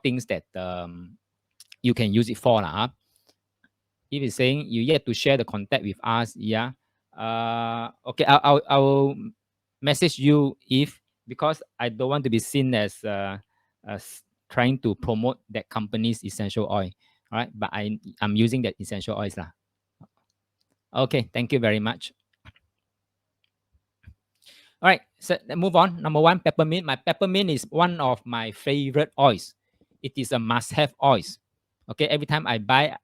things that you can use it for. If it's saying you yet to share the contact with us, yeah. Okay, I'll message you if, because I don't want to be seen as trying to promote that company's essential oil. All right, but I'm using that essential oils lah. Okay, thank you very much. All right, so move on. Number one, peppermint. My peppermint is one of my favorite oils. It is a must-have oils. Okay, every time I buy,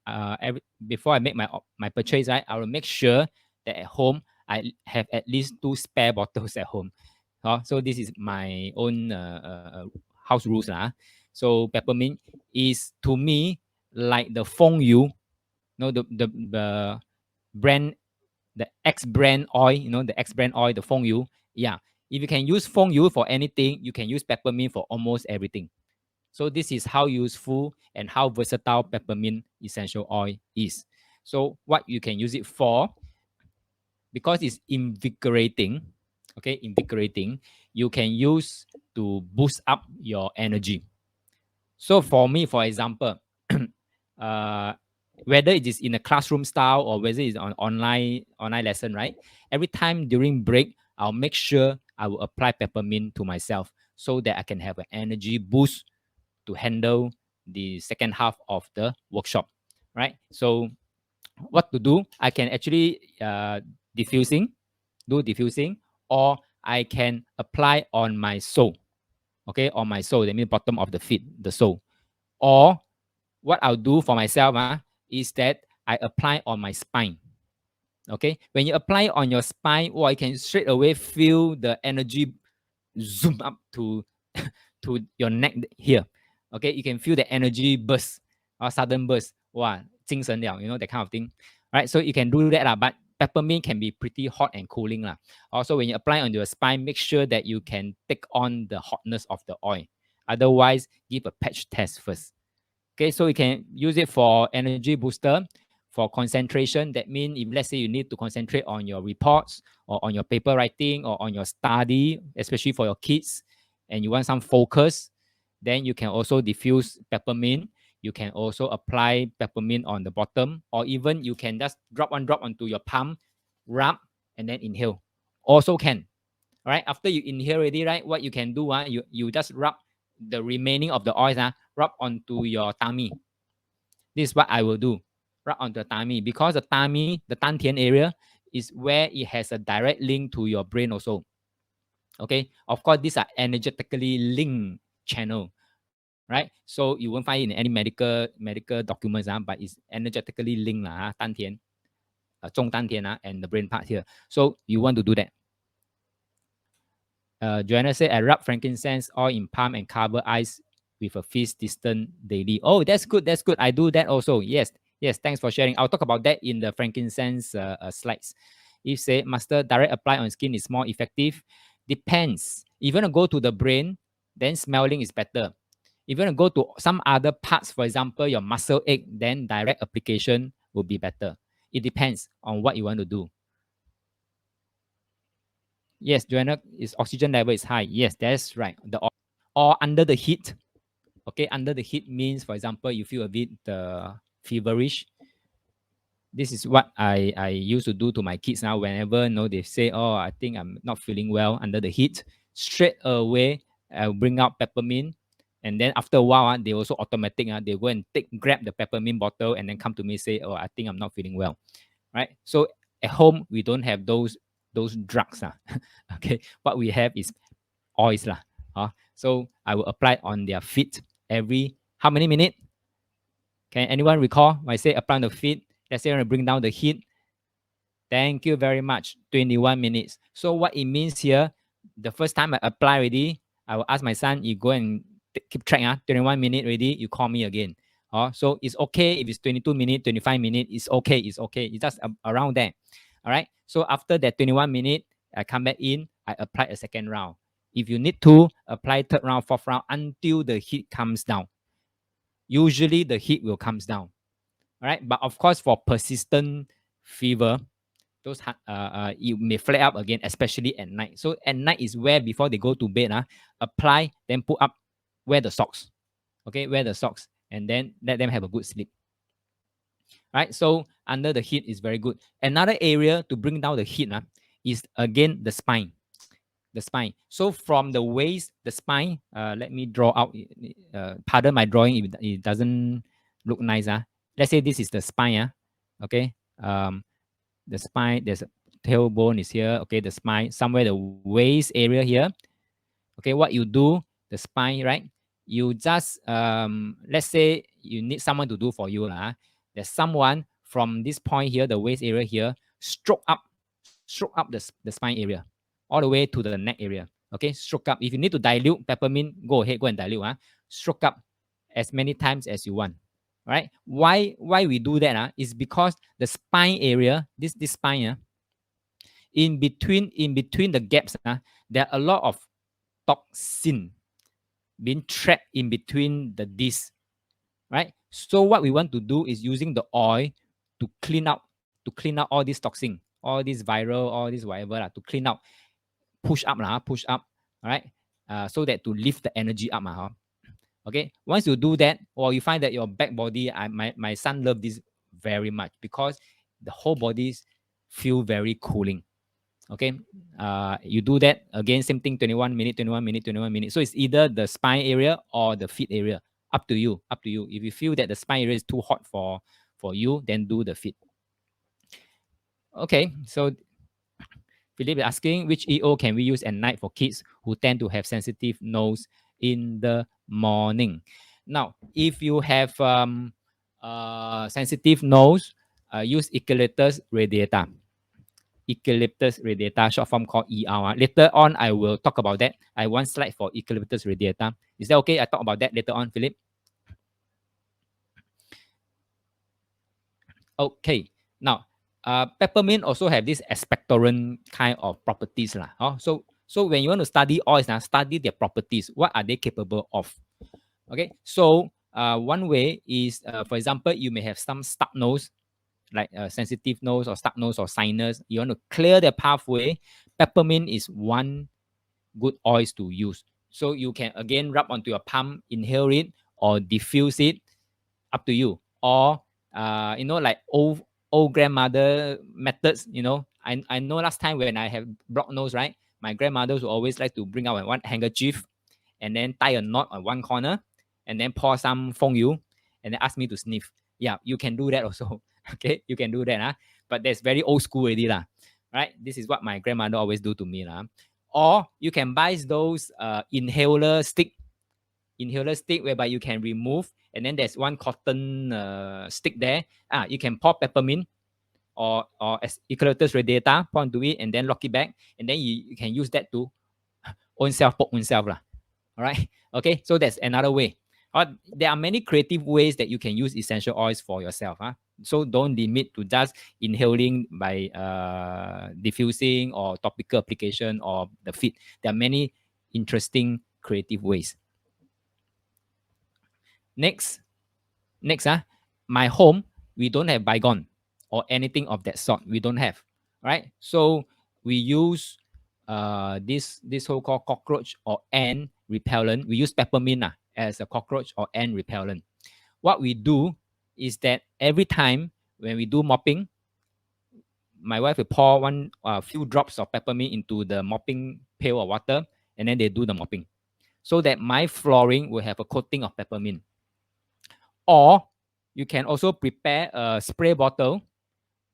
before I make my purchase, right, I will make sure that at home I have at least 2 spare bottles at home. So this is my own house rules lah. So peppermint is to me like the Feng Yu, the brand, the X brand oil, the X brand oil, the Feng Yu. Yeah, if you can use Feng Yu for anything, you can use peppermint for almost everything. So this is how useful and how versatile peppermint essential oil is. So what you can use it for, because it's invigorating, okay, invigorating, you can use to boost up your energy. So for me, for example, whether it is in a classroom style or whether it's on online lesson, right? Every time during break, I'll make sure I will apply peppermint to myself so that I can have an energy boost to handle the second half of the workshop, right? So what to do? I can actually do diffusing, or I can apply on my sole, okay, on my sole, that means bottom of the feet, the sole. Or what I'll do for myself is that I apply on my spine. Okay, when you apply on your spine, I can straight away feel the energy zoom up to to your neck here. Okay, you can feel the energy burst or sudden burst. Wow, 精神了, that kind of thing. All right, so you can do that, but peppermint can be pretty hot and cooling. Also, when you apply on your spine, make sure that you can take on the hotness of the oil. Otherwise, give a patch test first. Okay, so you can use it for energy booster, for concentration. That means if let's say you need to concentrate on your reports or on your paper writing or on your study, especially for your kids, and you want some focus, then you can also diffuse peppermint. You can also apply peppermint on the bottom, or even you can just drop onto your palm, rub, and then inhale. Also can. All right, after you inhale already, right, what you can do, you just rub the remaining of the oils, rub onto your tummy. This is what I will do. Rub onto the tummy, because the tummy, the dantian area, is where it has a direct link to your brain also. Okay, of course, these are energetically linked channel, right? So you won't find it in any medical documents, but it's energetically linked, dantian, 中丹田, and the brain part here. So you want to do that. Joanna said, I rub frankincense oil in palm and cover eyes with a fist distance daily. Oh, that's good. That's good. I do that also. Yes. Yes. Thanks for sharing. I'll talk about that in the frankincense slides. If say master direct apply on skin is more effective, depends. If you want to go to the brain, then smelling is better. If you want to go to some other parts, for example, your muscle ache, then direct application will be better. It depends on what you want to do. Yes, Joanna, is oxygen level is high. Yes, that's right. Or under the heat. Okay, under the heat means, for example, you feel a bit feverish. This is what I used to do to my kids now. Whenever they say, oh, I think I'm not feeling well under the heat, straight away I'll bring out peppermint. And then after a while, they also automatic. They go and grab the peppermint bottle and then come to me say, oh, I think I'm not feeling well. Right? So at home, we don't have those drugs. Okay, what we have is oils. So I will apply on their feet every how many minutes? Can anyone recall when I say apply on the feet? Let's say I want to bring down the heat. Thank you very much. 21 minutes. So what it means here, the first time I apply already, I will ask my son, you go and keep track. 21 minutes already, you call me again. So it's okay if it's 22 minutes, 25 minutes. It's okay. It's okay. It's just around there. All right. So after that 21 minutes, I come back in. I apply a second round. If you need to, apply third round, fourth round until the heat comes down. Usually the heat will comes down. All right. But of course, for persistent fever, those it may flare up again, especially at night. So at night is where before they go to bed, apply, then put up, wear the socks. Okay, wear the socks and then let them have a good sleep. Right? So under the heat is very good. Another area to bring down the heat is again the spine. The spine. So from the waist, the spine, let me draw out. Pardon my drawing if it doesn't look nice. Let's say this is the spine. Okay. The spine, there's a tailbone is here. Okay, the spine, somewhere the waist area here. Okay, what you do, the spine, right? You just let's say you need someone to do for you. There's someone from this point here, the waist area here, stroke up the spine area, all the way to the neck area. Okay, stroke up. If you need to dilute peppermint, go ahead, go and dilute. Stroke up as many times as you want. Right? Why we do that? Is because the spine area, this spine, in between the gaps, there are a lot of toxin being trapped in between the disc, right? So what we want to do is using the oil to clean out all this toxin, all this viral, all this whatever to clean out, push up, all right? So that to lift the energy up, okay. Once you do that, or you find that your back body, my son love this very much because the whole body feel very cooling. Okay, you do that again, same thing, 21 minute, 21 minute, 21 minutes. So it's either the spine area or the feet area. Up to you. Up to you. If you feel that the spine area is too hot for you, then do the feet. Okay, so Philip is asking which EO can we use at night for kids who tend to have sensitive nose in the morning. Now, if you have sensitive nose, use eucalyptus radiata. Eucalyptus radiata, short form called ER. Later on, I will talk about that. I have one slide for eucalyptus radiata. Is that okay? I talk about that later on, Philip. Okay. Now, peppermint also have this expectorant kind of properties lah. So when you want to study oils, study their properties. What are they capable of? Okay. So one way is, for example, you may have some stuck nose, like a sensitive nose or stuck nose or sinus. You want to clear the pathway. Peppermint is one good oils to use. So you can again rub onto your palm, inhale it, or diffuse it. Up to you. Or like old grandmother methods. I know last time when I have blocked nose, right? My grandmothers would always like to bring out one handkerchief and then tie a knot on one corner and then pour some feng yu and then ask me to sniff. Yeah, you can do that also. Okay, you can do that. But that's very old school already. Right? This is what my grandmother always do to me. Or you can buy those inhaler stick whereby you can remove, and then there's one cotton stick there. You can pour peppermint or as eucalyptus radiata, pour into it and then lock it back, and then you can use that to own self poke own self lah. All right. Okay. So that's another way. There are many creative ways that you can use essential oils for yourself. So don't limit to just inhaling by diffusing or topical application or the feet. There are many interesting creative ways. Next, my home, we don't have bygone or anything of that sort. We don't have, right? So we use this so-called cockroach or ant repellent. We use peppermint as a cockroach or ant repellent. What we do is that every time when we do mopping, my wife will pour one few drops of peppermint into the mopping pail of water, and then they do the mopping, so that my flooring will have a coating of peppermint. Or you can also prepare a spray bottle,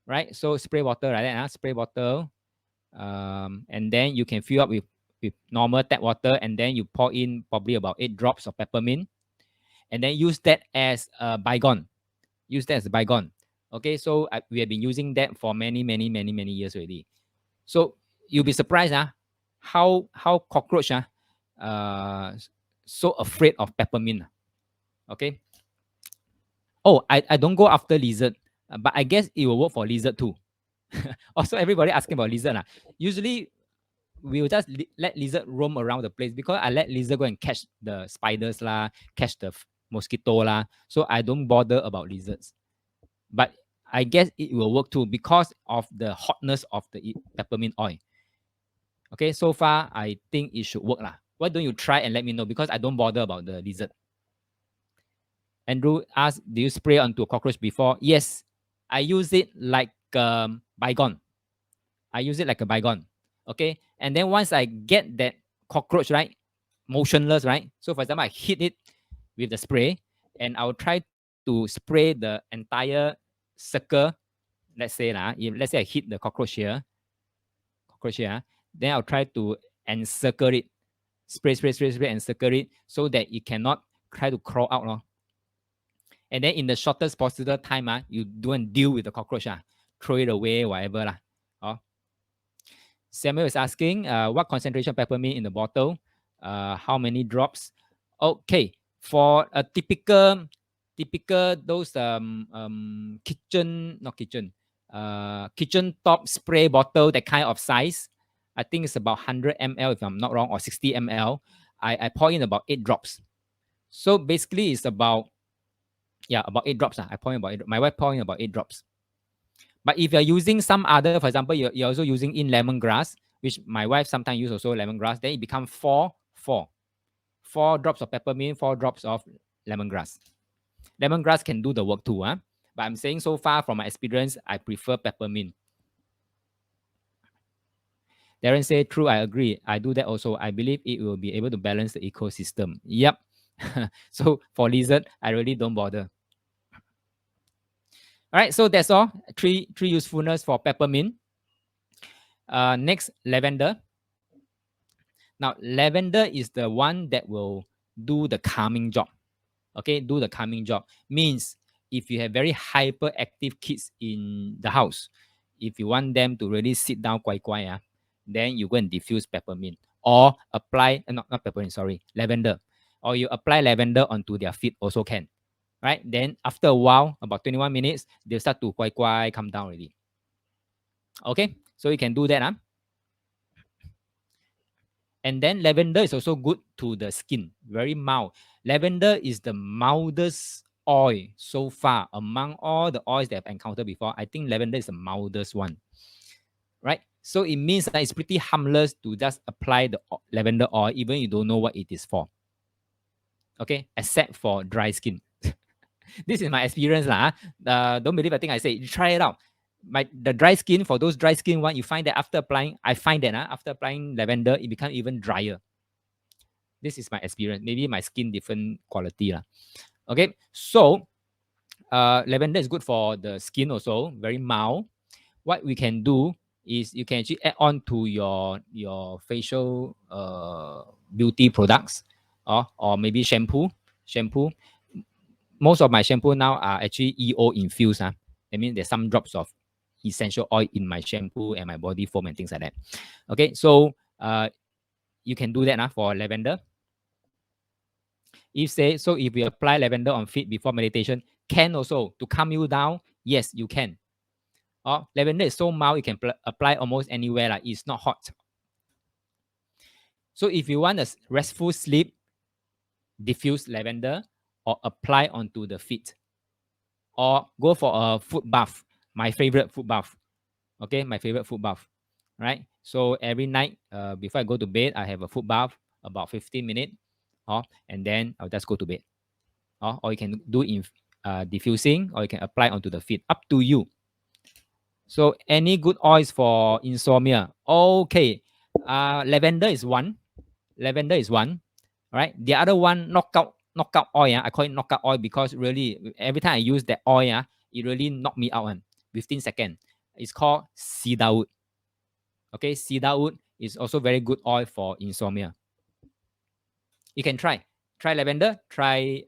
right? So spray bottle like that, spray bottle, and then you can fill up with normal tap water, and then you pour in probably about 8 drops of peppermint, and then use that as a bygone. Okay, so we have been using that for many years already. So you'll be surprised, how cockroach so afraid of peppermint. Okay. Oh, I don't go after lizard, but I guess it will work for lizard too. Also, everybody asking about lizard. Usually, we will just let lizard roam around the place, because I let lizard go and catch the spiders catch the mosquito So I don't bother about lizards. But I guess it will work too because of the hotness of the peppermint oil. Okay, so far I think it should work Why don't you try and let me know, because I don't bother about the lizard. Andrew asked, do you spray onto a cockroach before? Yes, I use it like bygone. I use it like a bygone. Okay. And then once I get that cockroach, right, motionless, right? So for example, I hit it with the spray and I'll try to spray the entire circle. Let's say if let's say I hit the cockroach here, then I'll try to encircle it, spray, encircle it so that it cannot try to crawl out. And then in the shortest possible time, you don't deal with the cockroach. Throw it away, whatever. Oh. Samuel is asking, what concentration peppermint in the bottle? How many drops? Okay, for a typical those kitchen, not kitchen, kitchen top spray bottle, that kind of size. I think it's about 100 ml if I'm not wrong, or 60 ml. I pour in about 8 drops. So basically, it's about about 8 drops. I pour in about 8, my wife pour in about 8 drops. But if you're using some other, for example, you're also using in lemongrass, which my wife sometimes use also lemongrass, then it becomes 4 drops of peppermint, 4 drops of lemongrass. Lemongrass can do the work too, but I'm saying so far from my experience, I prefer peppermint. Darren say, true, I agree. I do that also. I believe it will be able to balance the ecosystem. Yep. So for lizard, I really don't bother. All right, so that's all. Three usefulness for peppermint. Next, lavender. Now, lavender is the one that will do the calming job. Okay, do the calming job. Means if you have very hyperactive kids in the house, if you want them to really sit down quite quiet, then you go and diffuse peppermint or apply, not peppermint, sorry, lavender. Or you apply lavender onto their feet also can. Right? Then after a while, about 21 minutes, they'll start to quite come down already. Okay, so you can do that. And then lavender is also good to the skin, very mild. Lavender is the mildest oil so far among all the oils that I've encountered before. I think lavender is the mildest one, right? So it means that it's pretty harmless to just apply the lavender oil, even you don't know what it is for. Okay, except for dry skin. This is my experience, lah. Don't believe a thing I say. You try it out. The dry skin, for those dry skin one, you find that after applying, I find that after applying lavender, it becomes even drier. This is my experience. Maybe my skin different quality. Okay, so lavender is good for the skin also, very mild. What we can do is you can actually add on to your facial beauty products or maybe shampoo. Most of my shampoo now are actually EO infused. That means there's some drops of essential oil in my shampoo and my body foam and things like that. Okay, so you can do that for lavender. If we apply lavender on feet before meditation, can also to calm you down. Yes, you can. Lavender is so mild, you can apply almost anywhere. It's not hot. So if you want a restful sleep, diffuse lavender or apply onto the feet. Or go for a foot bath. My favorite foot bath. Okay, my favorite foot bath. Right? So every night before I go to bed, I have a foot bath about 15 minutes. And then I'll just go to bed. Or you can do in diffusing, or you can apply onto the feet. Up to you. So any good oils for insomnia? Okay, lavender is one. Lavender is one. All right. The other one, knockout oil. I call it knockout oil because really every time I use that oil, it really knock me out. 15 seconds. It's called cedarwood. Okay, cedarwood is also very good oil for insomnia. You can try lavender, try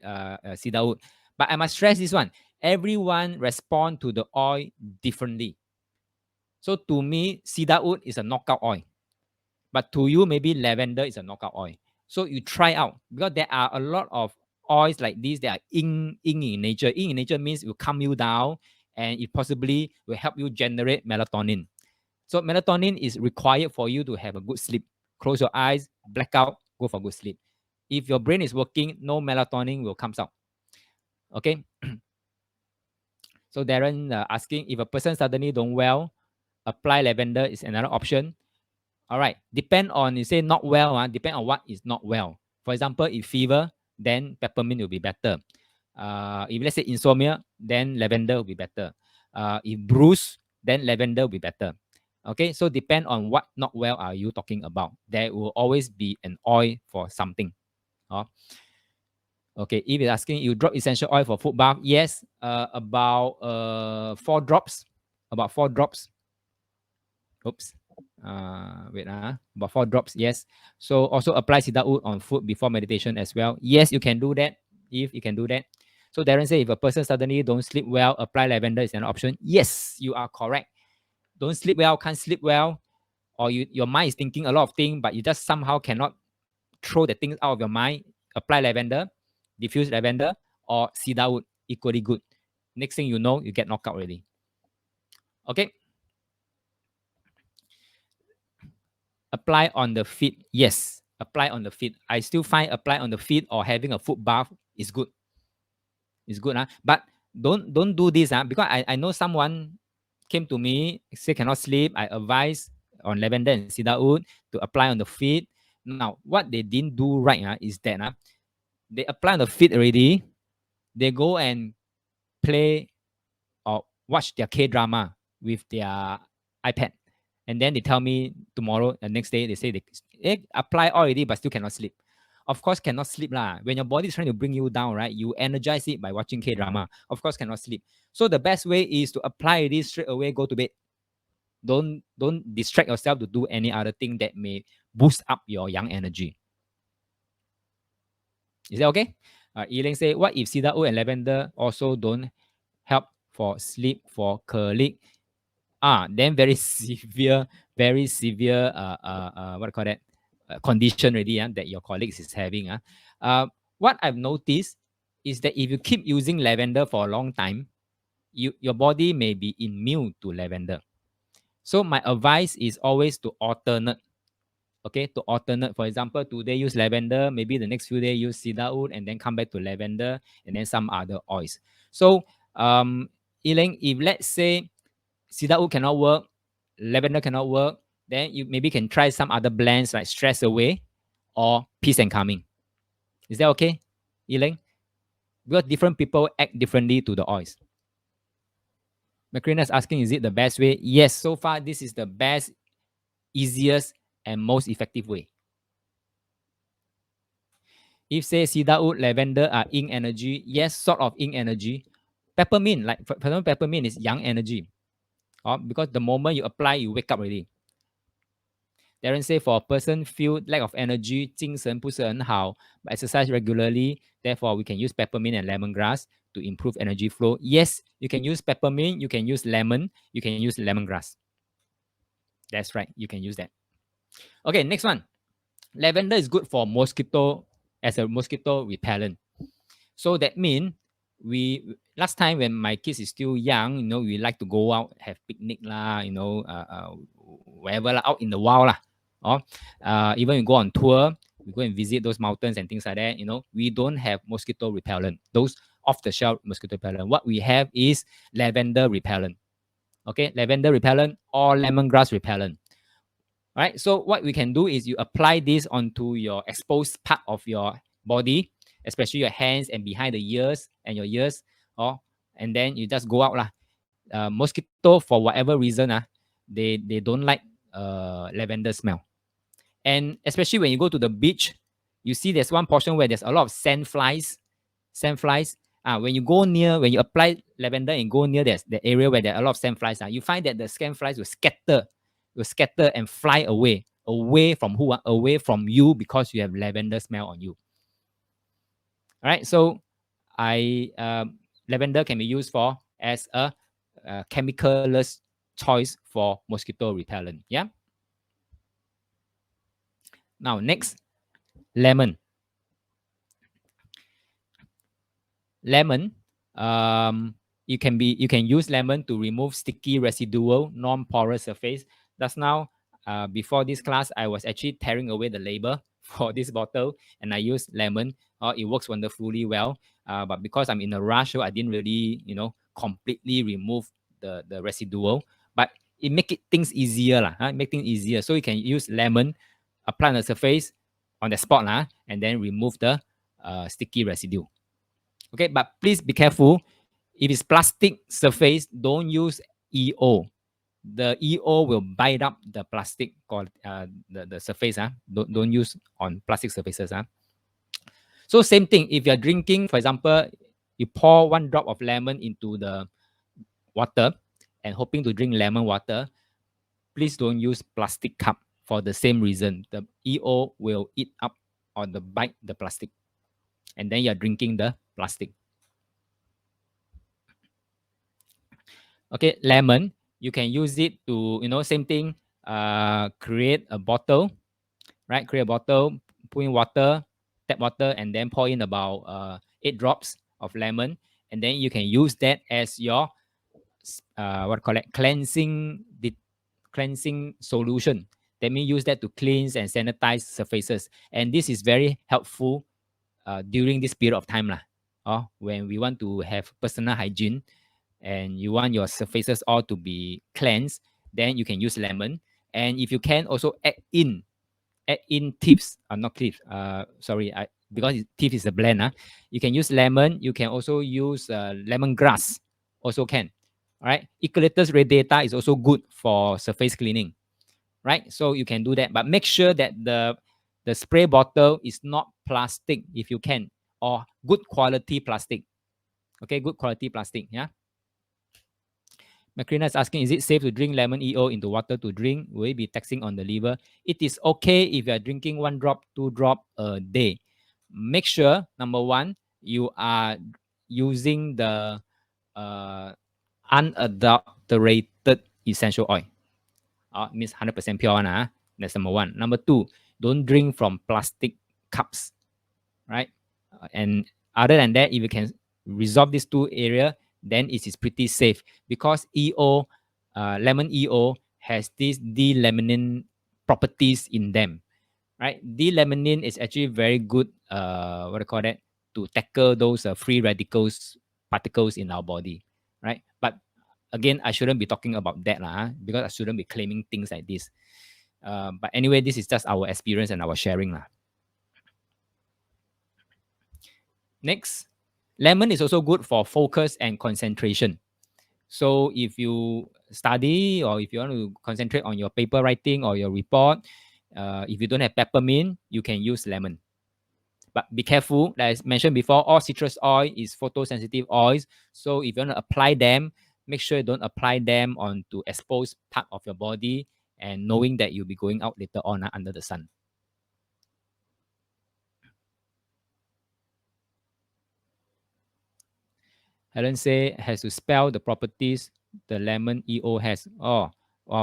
cedarwood. But I must stress this one. Everyone respond to the oil differently. So to me, cedarwood is a knockout oil. But to you, maybe lavender is a knockout oil. So you try out because there are a lot of oils like these that are yin in nature. Yin in nature means it will calm you down and it possibly will help you generate melatonin. So melatonin is required for you to have a good sleep. Close your eyes, black out, go for good sleep. If your brain is working, no melatonin will come out. Okay. So Darren asking, if a person suddenly don't well, apply lavender is another option. All right. Depend on, you say not well, depend on what is not well. For example, if fever, then peppermint will be better. If let's say insomnia, then lavender will be better. If bruise, then lavender will be better. Okay, so depend on what not well are you talking about. There will always be an oil for something. Oh, okay. If you're asking you drop essential oil for foot bath, yes, about 4 drops, about 4 drops. Oops. Wait, about 4 drops. Yes. So also apply cedar wood on foot before meditation as well. Yes, you can do that. If you can do that. So Darren say if a person suddenly don't sleep well, apply lavender is an option. Yes, you are correct. Don't sleep well, can't sleep well, or your mind is thinking a lot of things, but you just somehow cannot throw the things out of your mind. Apply lavender, diffuse lavender, or cedar wood, equally good. Next thing you know, you get knocked out already. Okay. Apply on the feet. Yes, apply on the feet. I still find apply on the feet or having a foot bath is good. It's good, but don't do this, because I know someone came to me, say cannot sleep. I advise on lavender and cedar wood to apply on the feet. Now, what they didn't do right is that they apply on the feet already. They go and play or watch their K drama with their iPad, and then they tell me tomorrow and next day they say they apply already but still cannot sleep. Of course, cannot sleep lah. When your body is trying to bring you down, right? You energize it by watching K drama. Of course, cannot sleep. So the best way is to apply this straight away. Go to bed. Don't distract yourself to do any other thing that may boost up your young energy. Is that okay? Yiling say, what if cedar wood and lavender also don't help for sleep for colleague? Then very severe what do you call that, condition already that your colleagues is having. What I've noticed is that if you keep using lavender for a long time, your body may be immune to lavender. So my advice is always to alternate. Okay, to alternate. For example, today use lavender, maybe the next few days use cedar wood, and then come back to lavender, and then some other oils. So, Elaine, if let's say cedar wood cannot work, lavender cannot work, then you maybe can try some other blends like stress away or peace and calming. Is that okay, Elaine? Because different people act differently to the oils. Macrina is asking, is it the best way? Yes, so far this is the best, easiest, and most effective way. If say cedar wood, lavender are yin energy, yes, sort of yin energy. Peppermint, like for example, peppermint is yang energy. Because the moment you apply, you wake up already. Darren say for a person feel lack of energy, 精神不是很好, but exercise regularly, therefore we can use peppermint and lemongrass to improve energy flow. Yes, you can use peppermint, you can use lemon, you can use lemongrass. That's right, you can use that. Okay, next one. Lavender is good for mosquito, as a mosquito repellent. So that means we last time when my kids is still young, we like to go out, have picnic lah, wherever lah, out in the wild lah. Even we go on tour, we go and visit those mountains and things like that. We don't have mosquito repellent. Those off-the-shelf mosquito repellent. What we have is lavender repellent. Okay, lavender repellent or lemongrass repellent. All right. So what we can do is you apply this onto your exposed part of your body, especially your hands and behind the ears and your ears, and then you just go out lah. Mosquito, for whatever reason, they don't like lavender smell. And especially when you go to the beach, you see there's one portion where there's a lot of sand flies. When you apply lavender and go near the area where there are a lot of sand flies, you find that the sand flies will scatter and fly away from who? Away from you, because you have lavender smell on you. All right, so lavender can be used for as a chemicalless choice for mosquito repellent. Yeah. Now next, lemon. You can use lemon to remove sticky, residual, non-porous surface. Just now, before this class, I was actually tearing away the label for this bottle, and I used lemon. It works wonderfully well. But because I'm in a rush, so I didn't really, completely remove the residual. But it make things easier lah. Make things easier. So you can use lemon, apply on the surface on the spot and then remove the sticky residue. Okay, but please be careful. If it's plastic surface, don't use EO. The EO will bite up the plastic called the surface. Don't use on plastic surfaces. So same thing. If you're drinking, for example, you pour one drop of lemon into the water and hoping to drink lemon water, please don't use plastic cup for the same reason. The EO will eat up or the bite the plastic, and then you're drinking the plastic. Okay, lemon, you can use it to, same thing, create a bottle, right? Create a bottle, put in water, tap water, and then pour in about 8 drops of lemon, and then you can use that as your what call it, cleansing solution. That means use that to cleanse and sanitize surfaces, and this is very helpful during this period of time lah. When we want to have personal hygiene and you want your surfaces all to be cleansed, then you can use lemon. And if you can also add in tips, not tips. Sorry, because tips is a blend. You can use lemon. You can also use lemongrass. Also can. All right. Eucalyptus radiata is also good for surface cleaning. Right. So you can do that, but make sure that the spray bottle is not plastic if you can, or good quality plastic. Okay, good quality plastic. Yeah. Macrina is asking, is it safe to drink lemon EO into water to drink? Will it be taxing on the liver? It is okay if you are drinking 1 drop, 2 drop a day. Make sure, number one, you are using the uh, unadulterated essential oil. Means 100% pure one. That's number one. Number two, don't drink from plastic cups, right? And other than that, if you can resolve these two areas, then it is pretty safe because lemon EO has these D-limonene properties in them, right? D-limonene is actually very good, what do you call that, to tackle those free radicals particles in our body, right? But again, I shouldn't be talking about that because I shouldn't be claiming things like this. But anyway, this is just our experience and our sharing lah. Next, lemon is also good for focus and concentration. So if you study or if you want to concentrate on your paper writing or your report, if you don't have peppermint, you can use lemon. But be careful, like I mentioned before, all citrus oil is photosensitive oils. So if you want to apply them, make sure you don't apply them onto exposed part of your body and knowing that you'll be going out later on under the sun. Helen say has to spell the properties the lemon EO has.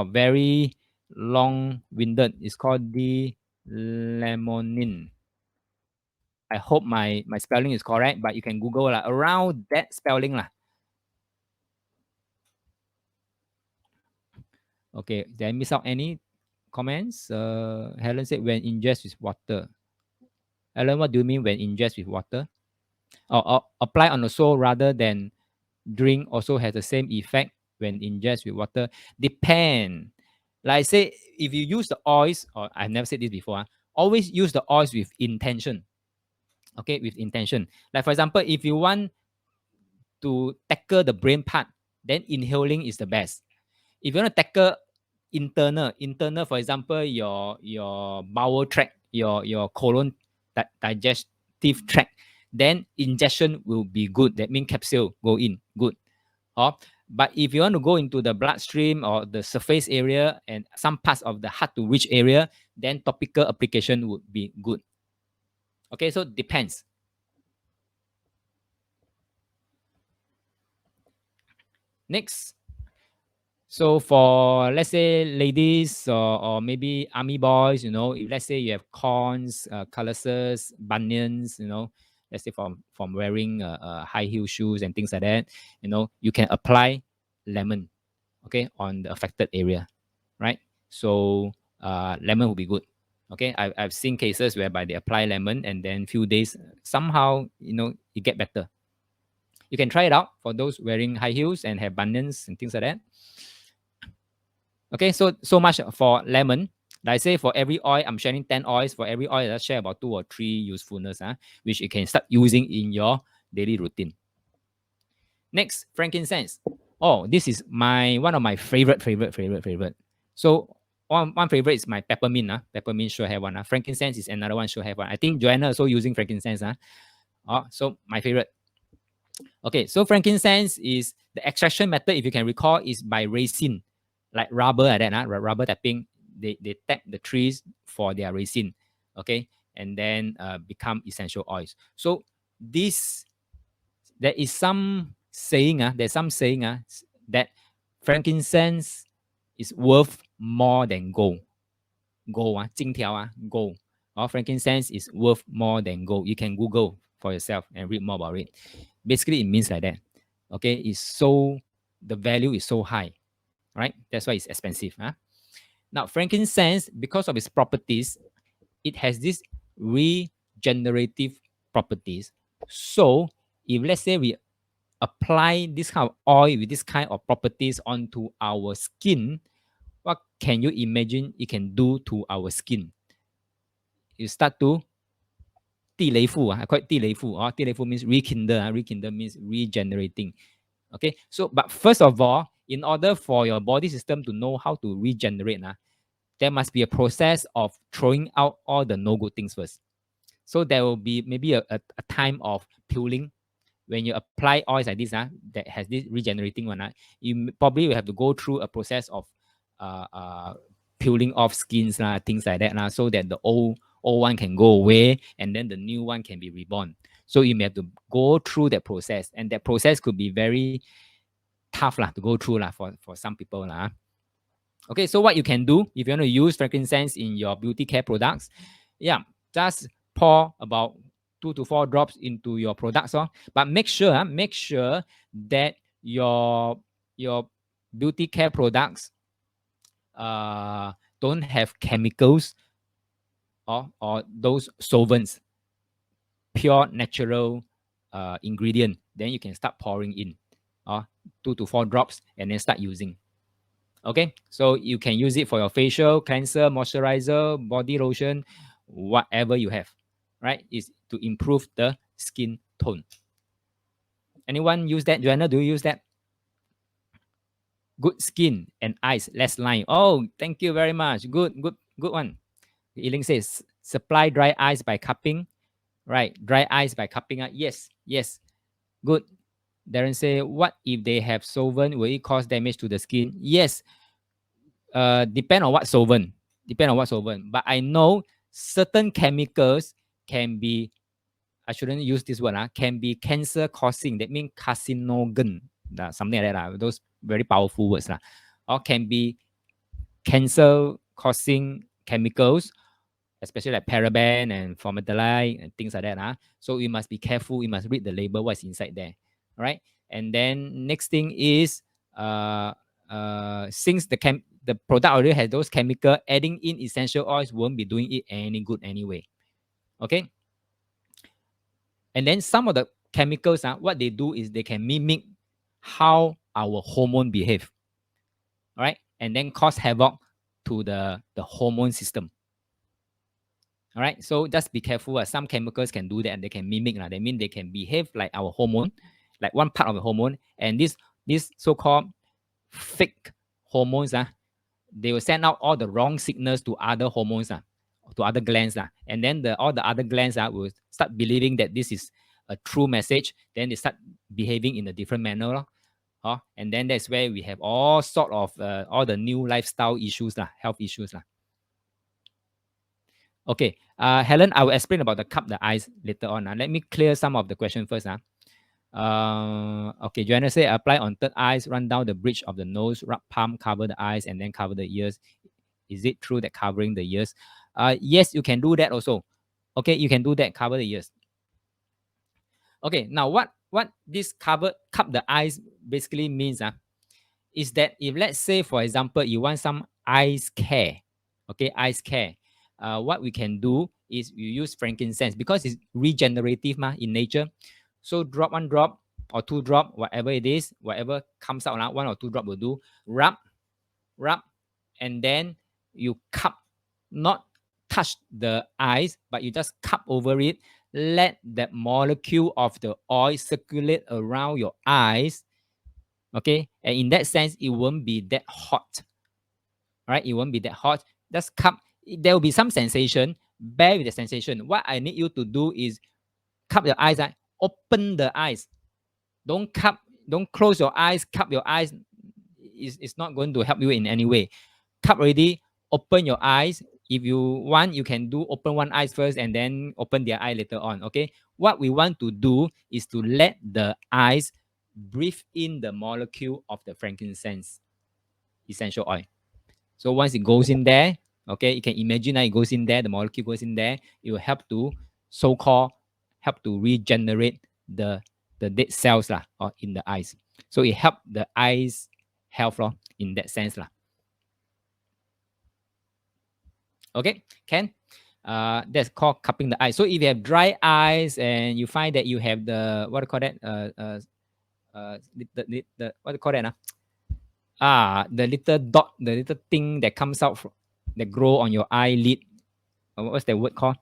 Very long-winded. It's called the lemonin. I hope my spelling is correct, but you can Google around that spelling lah. Okay, did I miss out any comments? Helen said when ingest with water. Helen, what do you mean when ingest with water? Apply on the sole rather than drink also has the same effect when ingest with water. Depend. Like I say, if you use the oils, or I've never said this before, always use the oils with intention. Okay, with intention. Like for example, if you want to tackle the brain part, then inhaling is the best. If you want to tackle internal, for example, your bowel tract, your colon digestive tract, then ingestion will be good. That means capsule go in, good. But if you want to go into the bloodstream or the surface area and some parts of the hard to reach area, then topical application would be good. Okay, so depends. Next. So for, let's say, ladies or maybe army boys, if let's say you have corns, calluses, bunions, let's say from wearing high heel shoes and things like that, you can apply lemon, okay, on the affected area, right? So lemon will be good. Okay, I've seen cases whereby they apply lemon and then few days somehow you get better. You can try it out for those wearing high heels and have bunions and things like that. Okay, so much for lemon. Like I say, for every oil, I'm sharing 10 oils. For every oil, let's share about 2 or 3 usefulness, which you can start using in your daily routine. Next, frankincense. Oh, this is one of my favorite. So one favorite is my peppermint. Peppermint should have one. Frankincense is another one should have one. I think Joanna also using frankincense. So my favorite. Okay, so frankincense is the extraction method, if you can recall, is by resin, like rubber like that, rubber tapping. They tap the trees for their resin, okay, and then become essential oils. So this there is some saying, that frankincense is worth more than gold. Gold, 金条, gold. Or frankincense is worth more than gold. You can Google for yourself and read more about it. Basically, it means like that. Okay, the value is so high, right? That's why it's expensive. Now, frankincense, because of its properties, it has this regenerative properties. So, if let's say we apply this kind of oil with this kind of properties onto our skin, what can you imagine it can do to our skin? You start to 地雷妇, I call it 地雷妇. 地雷妇 means rekindle. Rekindle means regenerating. Okay, so but first of all, in order for your body system to know how to regenerate, there must be a process of throwing out all the no good things first. So there will be maybe a time of peeling. When you apply oils like this, that has this regenerating one, you probably will have to go through a process of uh, uh, peeling off skins, things like that, so that the old one can go away and then the new one can be reborn. So you may have to go through that process, and that process could be very tough to go through for some people. Okay, so what you can do if you want to use frankincense in your beauty care products, just pour about 2 to 4 drops into your products. But make sure that your beauty care products don't have chemicals or those solvents, pure natural ingredient. Then you can start pouring in 2 to 4 drops and then start using. Okay, so you can use it for your facial cleanser, moisturizer, body lotion, whatever you have, right? Is to improve the skin tone. Anyone use that? Joanna, do you use that? Good skin and eyes, less line. Oh, thank you very much. Good one. Yiling says, supply dry eyes by cupping. Right, dry eyes by cupping. Yes. Good. Darren say, what if they have solvent? Will it cause damage to the skin? Yes. Depend on what solvent. But I know certain chemicals can be, I shouldn't use this word, can be cancer causing. That means carcinogen, something like that. Those very powerful words. Or can be cancer causing chemicals, especially like paraben and formaldehyde and things like that. So you must be careful. You must read the label, what's inside there. All right. And then next thing is, since the product already has those chemical, adding in essential oils won't be doing it any good anyway. Okay. And then some of the chemicals, what they do is they can mimic how our hormone behave. All right. And then cause havoc to the hormone system. All right, so just be careful. Some chemicals can do that, and they can mimic. They mean they can behave like our hormone, like one part of the hormone. And this so-called fake hormones, they will send out all the wrong signals to other hormones, to other glands, and then all the other glands will start believing that this is a true message. Then they start behaving in a different manner. And then that's where we have all sort of all the new lifestyle issues, health issues. Okay, Helen, I will explain about the cup the eyes later on. Let me clear some of the question first. Okay, Joanna say apply on third eyes, run down the bridge of the nose, rub palm, cover the eyes, and then cover the ears. Is it true that covering the ears? Yes, you can do that also. Okay, you can do that, cover the ears. Okay, now what this cup the eyes basically means is that if let's say, for example, you want some eyes care, okay, eyes care, what we can do is you use frankincense because it's regenerative in nature. So drop 1 drop or 2 drop, whatever it is, whatever comes out, 1 or 2 drop will do. Rub, and then you cup, not touch the eyes, but you just cup over it, let that molecule of the oil circulate around your eyes. Okay, and in that sense, it won't be that hot. Right, it won't be that hot. Just cup. There will be some sensation. Bear with the sensation. What I need you to do is cup your eyes. Open the eyes. Don't cup. Don't close your eyes. Cup your eyes. It's not going to help you in any way. Cup already. Open your eyes. If you want, you can do open one eye first and then open the eye later on. Okay. What we want to do is to let the eyes breathe in the molecule of the frankincense essential oil. So once it goes in there, okay, you can imagine that it goes in there, the molecule goes in there, it will help to so-called help to regenerate the dead cells lah, or in the eyes. So it help the eyes health lor, in that sense lah. Okay, can? That's called cupping the eyes. So if you have dry eyes and you find that you have the what do you call that? The what do you call that? The little dot, the little thing that comes out from, that grow on your eyelid. What's that word called?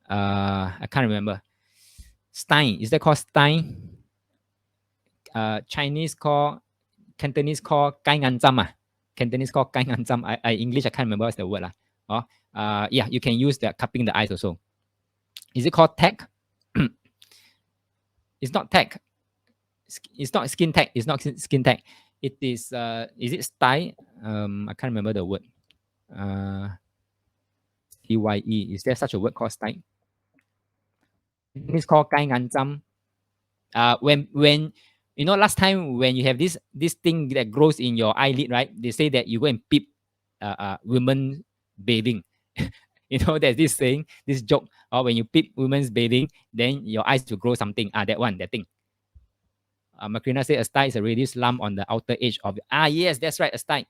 I can't remember. Stein. Is that called stein? Chinese call, Cantonese call kai ngan zam. Cantonese call kai ngan zam. English I can't remember what's the word lah. Yeah, you can use that cupping the eyes also. Is it called tech? It's not tech. It's not skin tech. It's not skin tech. It is it stye? I can't remember the word. TYE. Is there such a word called stye? It's called kai ngan zam. When you know last time when you have this thing that grows in your eyelid, right? They say that you go and peep women bathing. You know, there's this saying, this joke, or when you peep women's bathing, then your eyes will grow something. That one, that thing. Macrina said a sty is a radius lump on the outer edge of yes, that's right, a sty.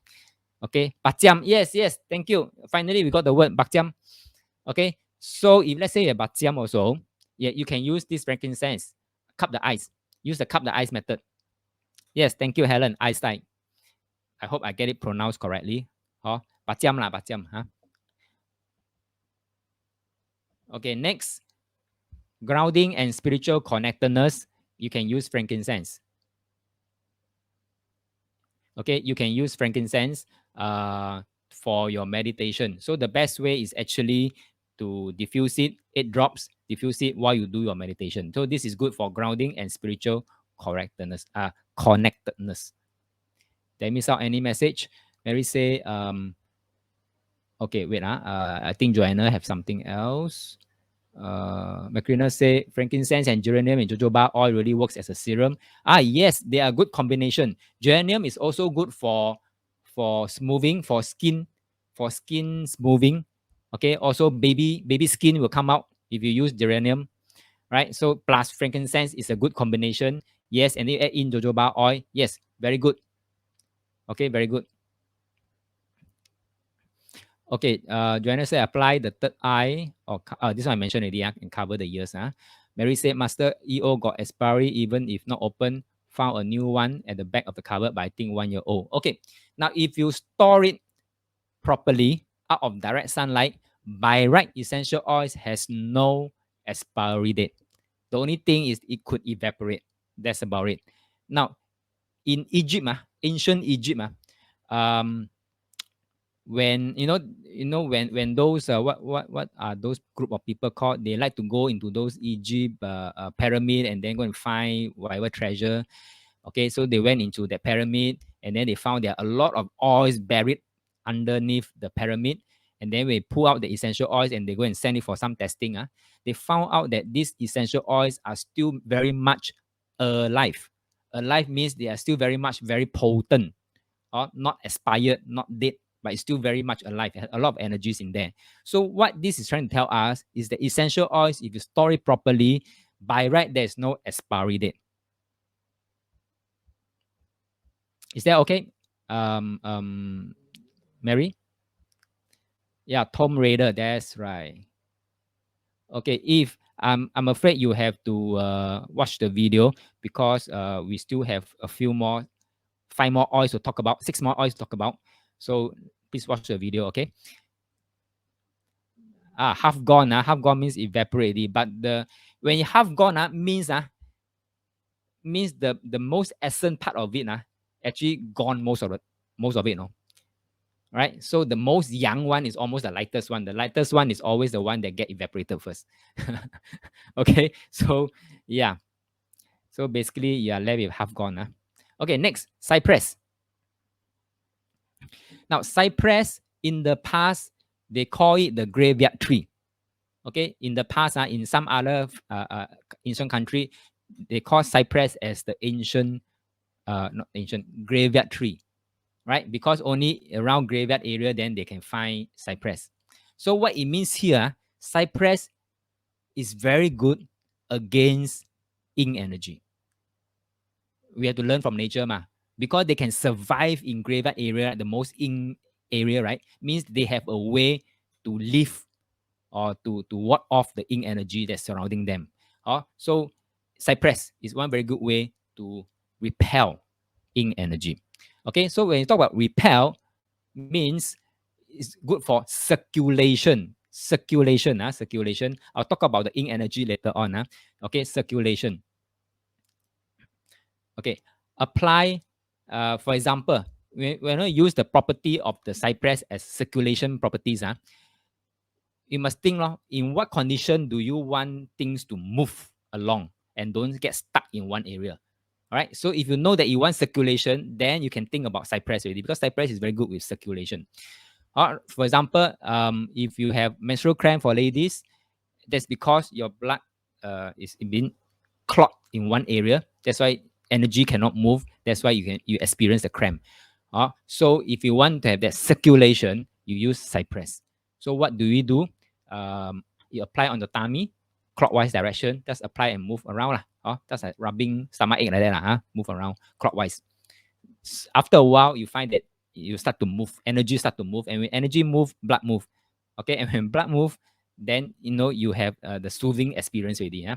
Okay, bakjiam. Yes, thank you. Finally, we got the word bakjiam. Okay, so if let's say a bakjiam also, yeah, you can use this frankincense, cup the eyes. Use the cup the eyes method. Yes, thank you, Helen. Einstein. I hope I get it pronounced correctly. Bakjiam lah, bakjiam. Okay, next, grounding and spiritual connectedness. You can use frankincense. Okay, you can use frankincense for your meditation. So the best way is actually to diffuse it, 8 drops, diffuse it while you do your meditation. So this is good for grounding and spiritual connectedness. Did I miss out any message? Mary say, okay, wait. I think Joanna have something else. Macrina say frankincense and geranium and jojoba oil really works as a serum. Yes, they are good combination. Geranium is also good for smoothing, for skin smoothing. Okay, also baby skin will come out if you use geranium, right? So plus frankincense is a good combination. Yes, and you add in jojoba oil. Yes, very good. Okay, very good. Okay, Joanna said apply the third eye, or this one I mentioned already, and cover the ears. Mary said Master EO got expiry even if not open, found a new one at the back of the cupboard, but I think 1 year old. Okay, now if you store it properly out of direct sunlight, by right, essential oils has no expiry date. The only thing is it could evaporate. That's about it. Now, in Egypt, ancient Egypt, when when those what are those group of people called, they like to go into those Egypt pyramid and then go and find whatever treasure. Okay, so they went into the pyramid and then they found there are a lot of oils buried underneath the pyramid, and then we pull out the essential oils and they go and send it for some testing. They found out that these essential oils are still very much alive. Alive means they are still very much very potent, or not expired, not dead, but it's still very much alive. It has a lot of energies in there. So what this is trying to tell us is that essential oils, if you store it properly, by right, there's no expiry date. Is that okay? Mary? Yeah, Tomb Raider, that's right. Okay, if I'm afraid you have to watch the video, because we still have a few more, 5 more oils to talk about, 6 more oils to talk about. So please watch the video, okay? half gone. Half gone means evaporated. But the when you half gone means the most essence part of it actually gone most of it, no? Right? So the most young one is almost the lightest one. The lightest one is always the one that get evaporated first. Okay, so yeah. So basically you are left with half gone. Okay, next, cypress. Now, cypress in the past, they call it the graveyard tree. Okay, in the past, in some other ancient country, they call cypress as the ancient, not ancient, graveyard tree, right? Because only around graveyard area, then they can find cypress. So what it means here, cypress is very good against yin energy. We have to learn from nature, because they can survive in graveyard area, the most yin area, right? Means they have a way to live or to ward off the yin energy that's surrounding them. So cypress is one very good way to repel yin energy. Okay, so when you talk about repel, means it's good for circulation. Circulation. I'll talk about the yin energy later on. Okay, circulation. Okay, apply. For example, when I use the property of the cypress as circulation properties, you must think in what condition do you want things to move along and don't get stuck in one area. All right. So if you know that you want circulation, then you can think about cypress already, because cypress is very good with circulation. For example, if you have menstrual cramp for ladies, that's because your blood is being clogged in one area. That's why energy cannot move. That's why you experience the cramp. So if you want to have that circulation, you use cypress. So what do we do? You apply on the tummy, clockwise direction. Just apply and move around lah. Just like rubbing stomach ache like that lah. Move around clockwise. After a while, you find that you start to move. Energy start to move, and when energy move, blood move. Okay, and when blood move, then you have the soothing experience already.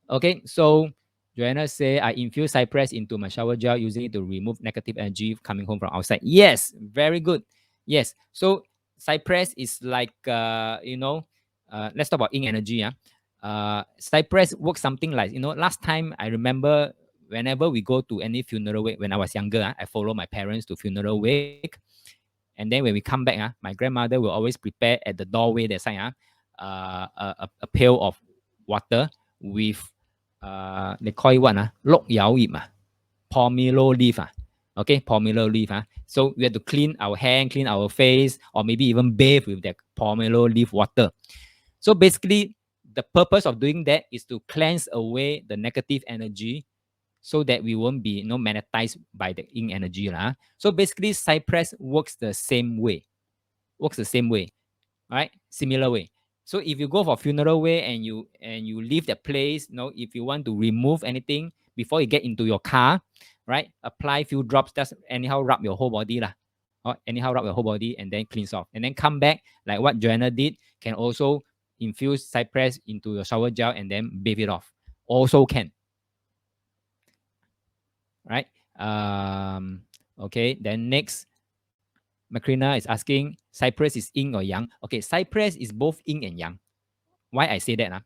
Okay, so Joanna say I infuse cypress into my shower gel using it to remove negative energy coming home from outside. Yes, very good. Yes, so cypress is like let's talk about yin energy. Cypress works something like last time I remember whenever we go to any funeral wake when I was younger, I follow my parents to funeral wake. And then when we come back, my grandmother will always prepare at the doorway that side, a pail of water with they call it what? Lok yao ip, pomelo leaf. Okay, pomelo leaf. So we have to clean our hand, clean our face, or maybe even bathe with that pomelo leaf water. So basically, the purpose of doing that is to cleanse away the negative energy so that we won't be magnetized by the yin energy. So basically, cypress works the same way. Right? Similar way. So if you go for funeral way and you leave the place, if you want to remove anything before you get into your car, right? Apply few drops, just anyhow rub your whole body lah. Anyhow rub your whole body and then cleanse off. And then come back, like what Joanna did, can also infuse cypress into your shower gel and then bathe it off. Also can. Right? Okay, then next, Macrina is asking, cypress is yin or yang? Okay, cypress is both yin and yang. Why I say that?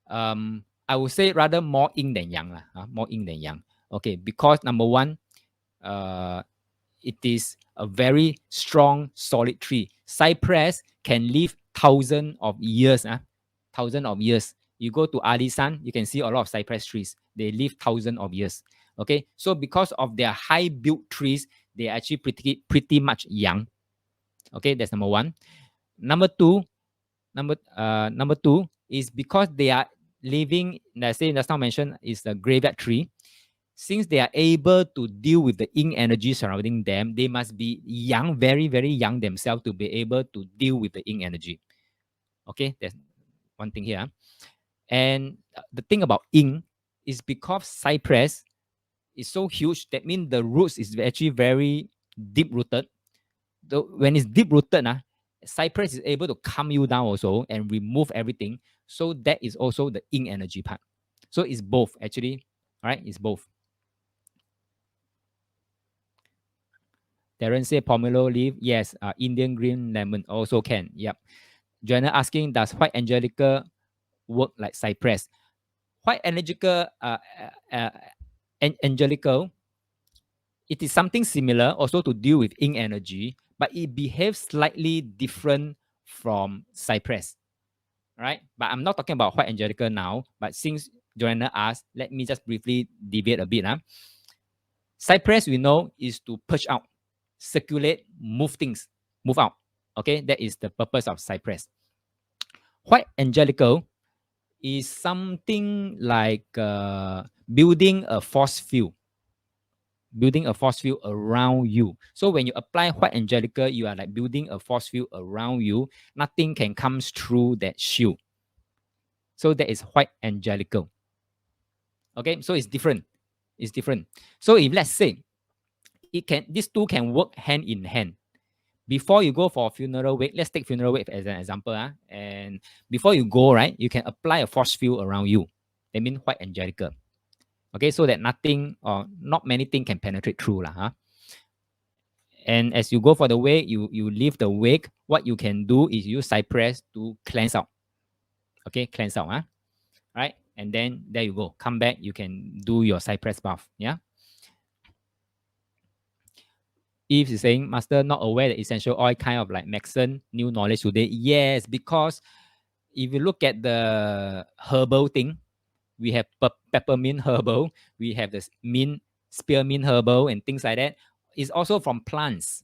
I would say rather more yin than yang. More yin than yang. Okay, because number one, it is a very strong, solid tree. Cypress can live thousands of years. Thousands of years. You go to Alisan, you can see a lot of cypress trees. They live thousands of years. Okay, so because of their high built trees, they are actually pretty much young. Okay, that's number one. Number two is because they are living, let's say just now mentioned, is the graveyard tree. Since they are able to deal with the yin energy surrounding them, they must be young, very, very young themselves to be able to deal with the yin energy. Okay, that's one thing here. And the thing about yin is because cypress is so huge, that means the roots is actually very deep rooted. When it's deep rooted, cypress is able to calm you down also and remove everything. So that is also the yin energy part. So it's both actually, right? It's both. Darren say pomelo leaf. Yes. Indian green lemon also can. Yep. Joanna asking, does white angelica work like cypress? White angelica, angelical, it is something similar also to deal with yin energy, but it behaves slightly different from cypress, right? But I'm not talking about white angelica now. But since Joanna asked, let me just briefly deviate a bit. Cypress, we know, is to push out, circulate, move things, move out. Okay, that is the purpose of cypress. White angelical is something like building a force field, around you. So when you apply white angelica, you are like building a force field around you. Nothing can come through that shield. So that is white angelical. Okay, so it's different. It's different. So if let's say these two can work hand in hand. Before you go for a funeral wake, let's take funeral wake as an example. And before you go, right, you can apply a force field around you. That means white angelical. Okay, so that nothing or not many things can penetrate through. And as you go for the wake, you leave the wake. What you can do is use cypress to cleanse out. Okay, cleanse out. Right? And then there you go. Come back, you can do your cypress bath. Yeah. Eve is saying, Master, not aware that essential oil kind of like Maxon, new knowledge today. Yes, because if you look at the herbal thing, we have peppermint herbal, we have this mint, spearmint herbal, and things like that. It's also from plants,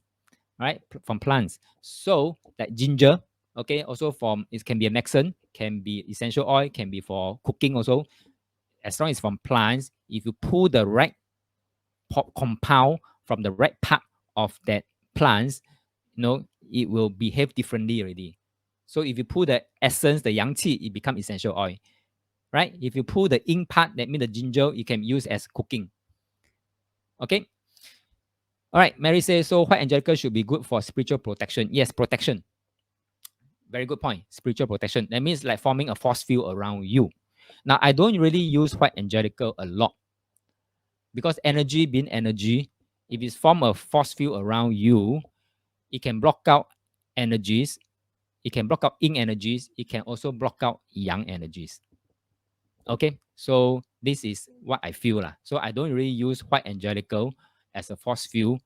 right? From plants. So that ginger, okay, also from it can be a Maxon, can be essential oil, can be for cooking also. As long as from plants, if you pull the right compound from the right part of that plants, it will behave differently already. So if you pull the essence, the yang qi, it become essential oil, right? If you pull the yin part, that means the ginger, you can use as cooking. Okay. All right. Mary says, so white angelica should be good for spiritual protection. Yes, protection. Very good point. Spiritual protection. That means like forming a force field around you. Now, I don't really use white angelica a lot because energy being energy, if it's form a force field around you, it can block out energies. It can block out yin energies. It can also block out yang energies. Okay, so this is what I feel lah. So I don't really use white angelical as a force field,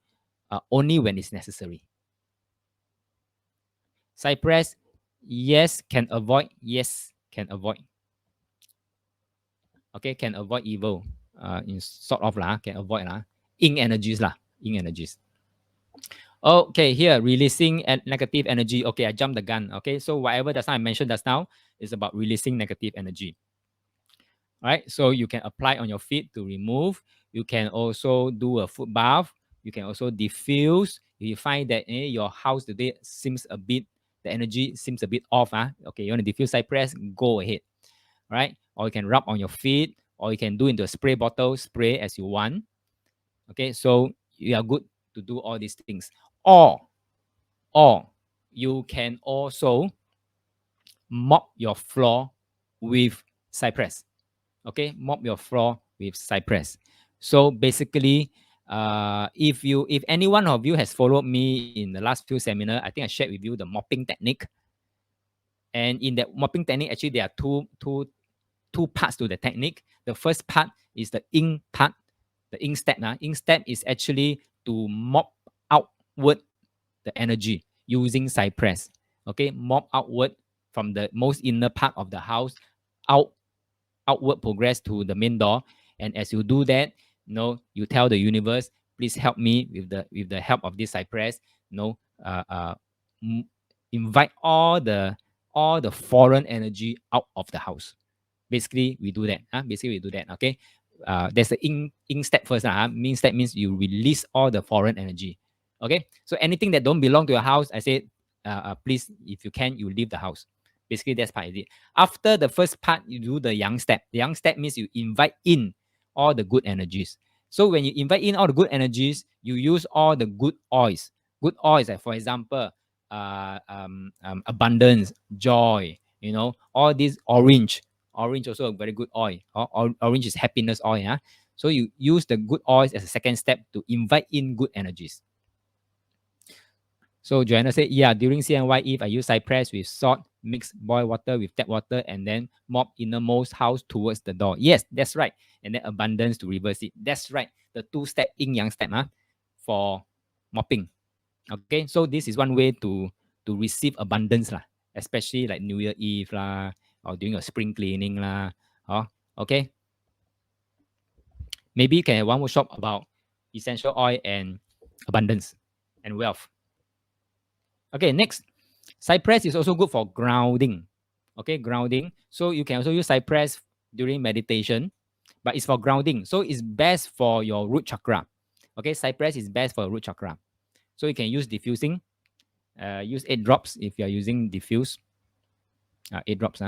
only when it's necessary. Cypress, yes, can avoid. Yes, can avoid. Okay, can avoid evil. In sort of lah, can avoid lah. Yin energies lah, yin energies. Okay, here releasing negative energy. Okay, I jumped the gun. Okay, so whatever I mentioned just now is about releasing negative energy. All right, so you can apply on your feet to remove. You can also do a foot bath. You can also diffuse. If you find that your house today seems a bit, the energy seems a bit off. Okay, you want to diffuse cypress, go ahead. All right, or you can rub on your feet, or you can do into a spray bottle, spray as you want. Okay, so you are good to do all these things. Or you can also mop your floor with cypress. Okay, mop your floor with cypress. So basically, if any one of you has followed me in the last few seminar, I think I shared with you the mopping technique. And in that mopping technique, actually there are two parts to the technique. The first part is the ink part, the ink step. Ink step is actually to mop outward the energy using cypress. Okay, mop outward from the most inner part of the house, outward progress to the main door. And as you do that, you tell the universe, please help me with the help of this cypress. Invite all the foreign energy out of the house. Basically, we do that. Basically, we do that. Okay. There's the ink step first. Mean step means you release all the foreign energy. Okay. So anything that don't belong to your house, I say, please, if you can, you leave the house. Basically, that's part of it. After the first part, you do the yang step. The yang step means you invite in all the good energies. So when you invite in all the good energies, you use all the good oils. Good oils, like for example, abundance, joy, all these orange. Orange also a very good oil. Orange is happiness oil. So you use the good oils as a second step to invite in good energies. So Joanna said, yeah, during CNY, if I use cypress with salt, mix boil water with tap water, and then mop innermost house towards the door. Yes, that's right. And then abundance to reverse it. That's right. The two-step yin yang step for mopping. Okay, so this is one way to receive abundance lah, especially like New Year Eve lah, or doing a spring cleaning lah. Oh, okay. Maybe you can have one workshop about essential oil and abundance and wealth. Okay, next, cypress is also good for grounding. Okay, grounding. So you can also use cypress during meditation, but it's for grounding. So it's best for your root chakra. Okay, cypress is best for root chakra. So you can use diffusing. Use 8 drops if you are using diffuse. 8 drops.